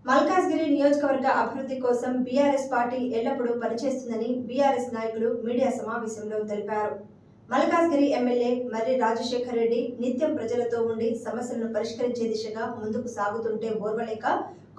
మల్కాజ్గిరి నియోజకవర్గ అభివృద్ధి కోసం బీఆర్ఎస్ పార్టీ ఎల్లప్పుడూ పనిచేస్తుందని బీఆర్ఎస్ నాయకులు మీడియా సమావేశంలో తెలిపారు. మల్కాజ్గిరి ఎమ్మెల్యే మర్రి రాజశేఖర్ రెడ్డి నిత్యం ప్రజలతో ఉండి సమస్యలను పరిష్కరించే దిశగా ముందుకు సాగుతుంటే ఓర్వలేక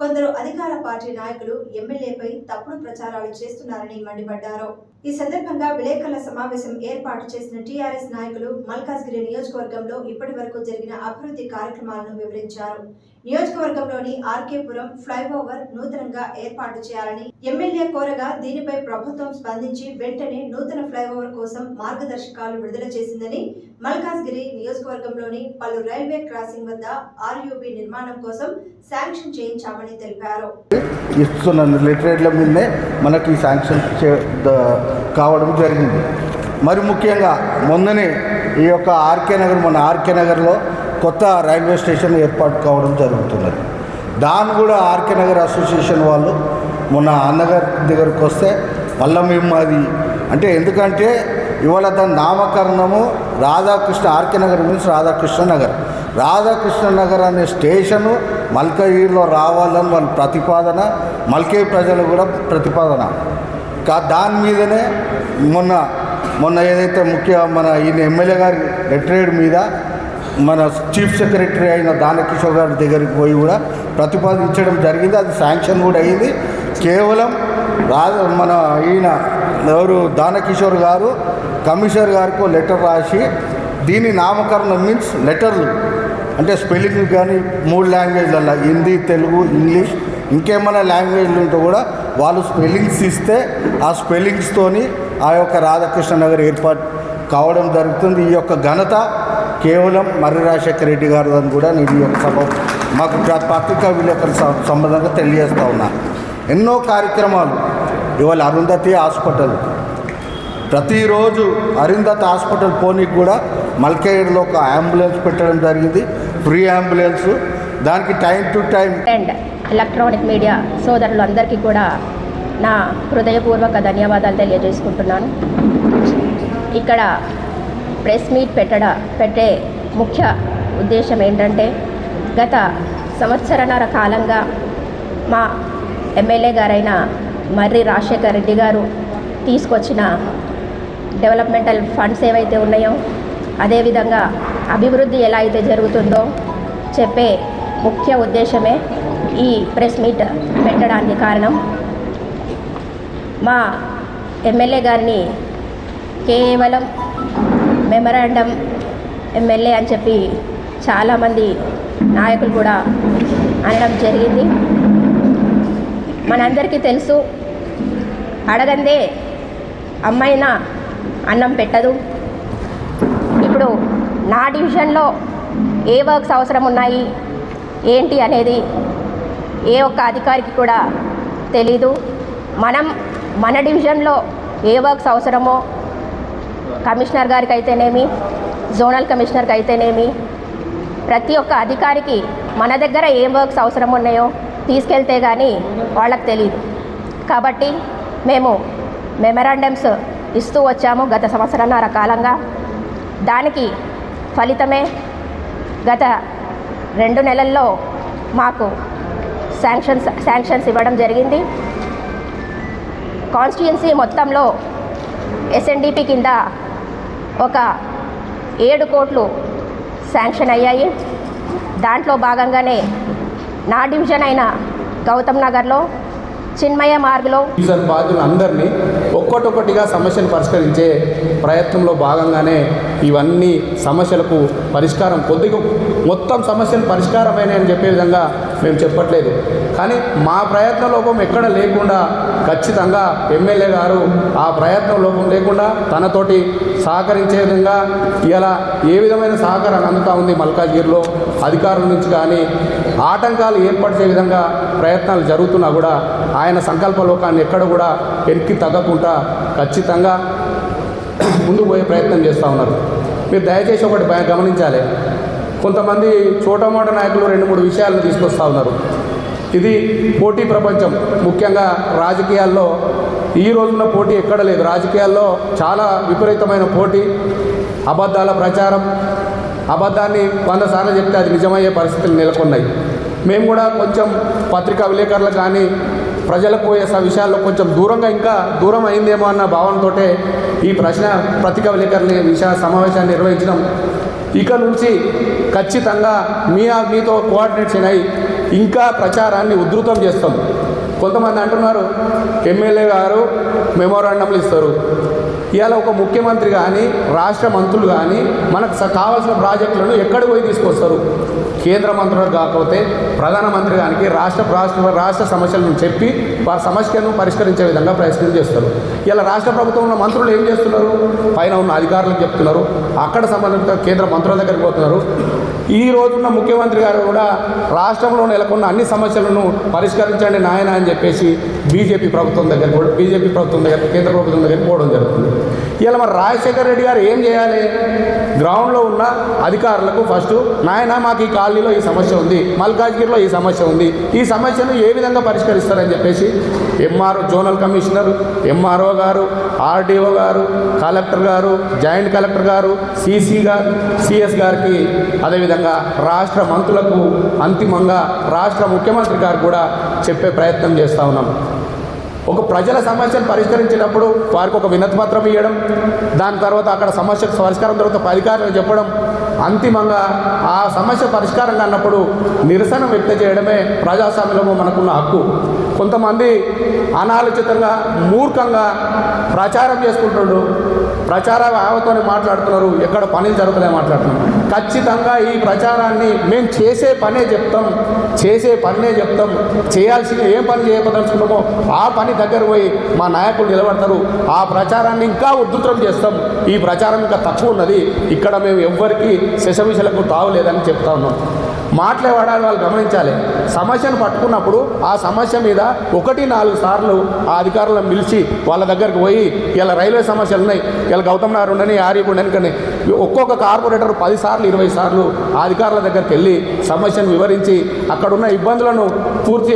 కొందరు అధికార పార్టీ నాయకులు ఎమ్మెల్యేపై తప్పుడు ప్రచారాలు చేస్తున్నారని మండిపడ్డారు. ఈ సందర్భంగా విలేకరుల సమావేశం ఏర్పాటు చేసిన టీఆర్ఎస్ నాయకులు మల్కాజ్గిరి నియోజకవర్గంలో ఇప్పటి వరకు జరిగిన అభివృద్ధి కార్యక్రమాలను వివరించారు. నియోజకవర్గంలోని ఆర్కేపురం ఫ్లైఓవర్ నూతనంగా ఏర్పాటు చేయాలని ఎమ్మెల్యే కోరగా దీనిపై ప్రభుత్వం స్పందించి వెంటనే నూతన ఫ్లైఓవర్ కోసం మార్గదర్శకాలు విడుదల చేసిందని, మల్కాజ్గిరి నియోజకవర్గంలోని పలు రైల్వే క్రాసింగ్ వద్ద ఆర్యూబీ నిర్మాణం కోసం శాంక్షన్ చేయించామని తెలిపారు. మనకి శాంక్షన్ కావడం జరిగింది. మరి ముఖ్యంగా మొన్ననే ఈ యొక్క ఆర్కే నగర్లో కొత్త రైల్వే స్టేషన్ ఏర్పాటు కావడం జరుగుతున్నది. దాన్ని కూడా ఆర్కే నగర్ అసోసియేషన్ వాళ్ళు మొన్న అన్నగారి దగ్గరకు వస్తే మళ్ళీ మేము అది అంటే ఎందుకంటే ఇవాళ దాని నామకరణము రాధాకృష్ణ, ఆర్కే నగర్ మీన్స్ రాధాకృష్ణ నగర్ అనే స్టేషను మల్కాజ్గిరిలో రావాలని వాళ్ళ ప్రతిపాదన, మల్కే ప్రజలు కూడా ప్రతిపాదన. దాని మీదనే మొన్న ఏదైతే మన ఈయన ఎమ్మెల్యే గారి లెటరేడ్ మీద మన చీఫ్ సెక్రటరీ అయిన దానకిషోర్ గారి దగ్గరికి పోయి కూడా ప్రతిపాదించడం జరిగింది. అది శాంక్షన్ కూడా అయింది. కేవలం మన ఈయన ఎవరు దానకిషోర్ గారు కమిషనర్ గారికి లెటర్ రాసి దీని నామకరణం మీన్స్ లెటర్లు అంటే స్పెల్లింగ్ కానీ 3 లాంగ్వేజ్లలో హిందీ, తెలుగు, ఇంగ్లీష్ ఇంకేమైనా లాంగ్వేజ్లు ఉంటే కూడా వాళ్ళు స్పెల్లింగ్స్ ఇస్తే ఆ స్పెల్లింగ్స్తోని ఆ యొక్క రాధాకృష్ణ నగర్ ఏర్పాటు కావడం జరుగుతుంది. ఈ యొక్క ఘనత కేవలం మర్రి రాజశేఖర్ రెడ్డి గారు అని కూడా నేను ఈ యొక్క సభ మాకు పత్రికా విలేకరుల సంబంధంగా తెలియజేస్తూ ఉన్నా. ఎన్నో కార్యక్రమాలు ఇవాళ అరుంధతి హాస్పిటల్, ప్రతిరోజు అరుంధతి హాస్పిటల్ పోనీకి కూడా మల్కాజ్గిరిలో ఒక అంబులెన్స్ పెట్టడం జరిగింది, ఫ్రీ అంబులెన్స్. దానికి time to time and electronic media సోదరులందరికీ కూడా నా హృదయపూర్వక ధన్యవాదాలు తెలియజేసుకుంటున్నాను. ఇక్కడ ప్రెస్ మీట్ పెట్టే ముఖ్య ఉద్దేశం ఏంటంటే గత సంవత్సరన్నర కాలంగా మా ఎమ్మెల్యే గారైన మర్రి రాజశేఖర్ రెడ్డి గారు తీసుకొచ్చిన డెవలప్మెంటల్ ఫండ్స్ ఏవైతే ఉన్నాయో, అదేవిధంగా అభివృద్ధి ఎలా అయితే జరుగుతుందో చెప్పే ముఖ్య ఉద్దేశమే ఈ ప్రెస్ మీట్ పెట్టడానికి కారణం. మా ఎమ్మెల్యే గారిని కేవలం మెమరాండం ఎమ్మెల్యే అని చెప్పి చాలామంది నాయకులు కూడా అనడం జరిగింది. మనందరికీ తెలుసు, అడగందే అమ్మాయినా అన్నం పెట్టదు. ఇప్పుడు నా డివిజన్లో ఏ వర్క్స్ అవసరం ఉన్నాయి ఏంటి అనేది ఏ ఒక్క అధికారికి కూడా తెలీదు. మన డివిజన్లో ఏ వర్క్స్ అవసరమో కమిషనర్ గారికి అయితేనేమి, జోనల్ కమిషనర్కి అయితేనేమి, ప్రతి ఒక్క అధికారికి మన దగ్గర ఏం వర్క్స్ అవసరం ఉన్నాయో తీసుకెళ్తే కానీ వాళ్ళకి తెలియదు. కాబట్టి మేము మెమరాండమ్స్ ఇస్తూ వచ్చాము గత సంవత్సరన్నర కాలంగా. దానికి ఫలితమే గత 2 నెలల్లో మాకు శాంక్షన్స్ ఇవ్వడం జరిగింది. కాన్స్టిట్యుయెన్సీ మొత్తంలో ఎస్ఎన్డిపి కింద ఒక 7 కోట్లు శాంక్షన్ అయ్యాయి. దాంట్లో భాగంగానే నా డివిజన్ అయిన గౌతమ్ నగర్లో చిన్మయ మార్గులో డివిజన్ బాధ్యులందరినీ ఒక్కొక్కటిగా సమస్యను పరిష్కరించే ప్రయత్నంలో భాగంగానే ఇవన్నీ సమస్యలకు పరిష్కారం మొత్తం సమస్యలు పరిష్కారమైనాయని చెప్పే విధంగా మేము చెప్పట్లేదు. కానీ మా ప్రయత్న లోపం ఎక్కడ లేకుండా ఖచ్చితంగా ఎమ్మెల్యే గారు ఆ ప్రయత్న లోపం లేకుండా తనతోటి సహకరించే విధంగా ఇలా ఏ విధమైన సహకారం అందుతూ ఉంది. మల్కాజ్గిరిలో అధికారుల నుంచి కానీ ఆటంకాలు ఏర్పరిచే విధంగా ప్రయత్నాలు జరుగుతున్నా కూడా ఆయన సంకల్ప లోకాన్ని ఎక్కడ కూడా వెనక్కి తగ్గకుండా ఖచ్చితంగా ముందుకు పోయే ప్రయత్నం చేస్తూ ఉన్నారు. మీరు దయచేసి ఒకటి గమనించాలి, కొంతమంది చోటమోట నాయకులు 2-3 విషయాలను తీసుకొస్తూ ఉన్నారు. ఇది పోటీ ప్రపంచం. ముఖ్యంగా రాజకీయాల్లో ఈ రోజున పోటీ ఎక్కడ లేదు. రాజకీయాల్లో చాలా విపరీతమైన పోటీ, అబద్ధాల ప్రచారం, అబద్ధాన్ని 100 సార్లు చెప్తే అది నిజమయ్యే పరిస్థితులు నెలకొన్నాయి. మేము కూడా కొంచెం పత్రికా విలేకరులు కానీ ప్రజలకు విషయాల్లో కొంచెం దూరంగా ఇంకా దూరం అయిందేమో అన్న భావనతో ఈ పత్రికా విలేకరుల సమావేశాన్ని నిర్వహించడం. ఇక నుంచి ఖచ్చితంగా మీతో కోఆర్డినేషన్ అయ్యి ఇంకా ప్రచారాన్ని ఉధృతం చేస్తాం. కొంతమంది అంటున్నారు ఎమ్మెల్యే గారు మెమోరాండంలు ఇస్తారు. ఇవాళ ఒక ముఖ్యమంత్రి కానీ రాష్ట్ర మంత్రులు కానీ మనకు కావాల్సిన ప్రాజెక్టులను ఎక్కడికి పోయి తీసుకొస్తారు? కేంద్ర మంత్రులకు కాకపోతే ప్రధానమంత్రి గారికి రాష్ట్ర సమస్యలను చెప్పి వారి సమస్యను పరిష్కరించే విధంగా ప్రయత్నం చేస్తారు. ఇలా రాష్ట్ర ప్రభుత్వంలో మంత్రులు ఏం చేస్తున్నారు? పైన ఉన్న అధికారులకు చెప్తున్నారు, అక్కడ సంబంధిత కేంద్ర మంత్రుల దగ్గరికి పోతున్నారు. ఈ రోజున్న ముఖ్యమంత్రి గారు కూడా రాష్ట్రంలో నెలకొన్న అన్ని సమస్యలను పరిష్కరించండి నాయన అని చెప్పేసి బీజేపీ ప్రభుత్వం దగ్గర కేంద్ర ప్రభుత్వం దగ్గరికి పోవడం జరుగుతుంది. ఇలా మరి రాజశేఖర రెడ్డి గారు ఏం చేయాలి? గ్రౌండ్లో ఉన్న అధికారులకు ఫస్ట్ నాయన మాకు ఈ కాలనీలో ఈ సమస్య ఉంది, మల్కాజ్గిరిలో ఈ సమస్య ఉంది, ఈ సమస్యను ఏ విధంగా పరిష్కరిస్తారని చెప్పేసి ఎంఆర్ఓ జోనల్ కమిషనర్, ఎంఆర్ఓ గారు, ఆర్డీఓ గారు, కలెక్టర్ గారు, జాయింట్ కలెక్టర్ గారు, సిసి గారు, సిఎస్ గారికి, అదేవిధంగా రాష్ట్ర మంత్రులకు, అంతిమంగా రాష్ట్ర ముఖ్యమంత్రి గారు కూడా చెప్పే ప్రయత్నం చేస్తూ ఉన్నాం. ఒక ప్రజల సమస్యను పరిష్కరించేటప్పుడు వారికి ఒక వినతి పత్రం ఇవ్వడం, దాని తర్వాత అక్కడ సమస్య పరిష్కారం తర్వాత అధికారులకు చెప్పడం, అంతిమంగా ఆ సమస్య పరిష్కారంగా అన్నప్పుడు నిరసన వ్యక్తం చేయడమే ప్రజాస్వామ్యంలో మనకున్న హక్కు. కొంతమంది అనాలోచితంగా మూర్ఖంగా ప్రచారం చేసుకుంటున్నారు, ప్రచార ఆవతోనే మాట్లాడుతున్నారు, ఎక్కడ పనులు జరుగుతున్నాయో మాట్లాడుతున్నారు. ఖచ్చితంగా ఈ ప్రచారాన్ని మేము చేసే పనే చెప్తాం, చేయాల్సిన ఏం పని చేయదలుచుకున్నామో ఆ పని దగ్గర పోయి మా నాయకులు నిలబడతారు. ఆ ప్రచారాన్ని ఇంకా ఉధృతం చేస్తాం. ఈ ప్రచారం ఇంకా తక్కువ ఉన్నది, ఇక్కడ మేము ఎవ్వరికీ శశవిషలకు తావులేదని చెప్తా ఉన్నాం. మాట్లాడాలి, వాళ్ళు గమనించాలి. సమస్యను పట్టుకున్నప్పుడు ఆ సమస్య మీద 1-4 సార్లు ఆ అధికారులను పిలిచి వాళ్ళ దగ్గరకు పోయి, ఇలా రైల్వే సమస్యలు ఉన్నాయి, ఇలా గౌతమ్ నగర్ ఉండని, ఆర్యపు ఉండని, కానీ ఒక్కొక్క కార్పొరేటర్ 10 సార్లు 20 సార్లు ఆ అధికారుల దగ్గరికి వెళ్ళి సమస్యను వివరించి అక్కడున్న ఇబ్బందులను పూర్తి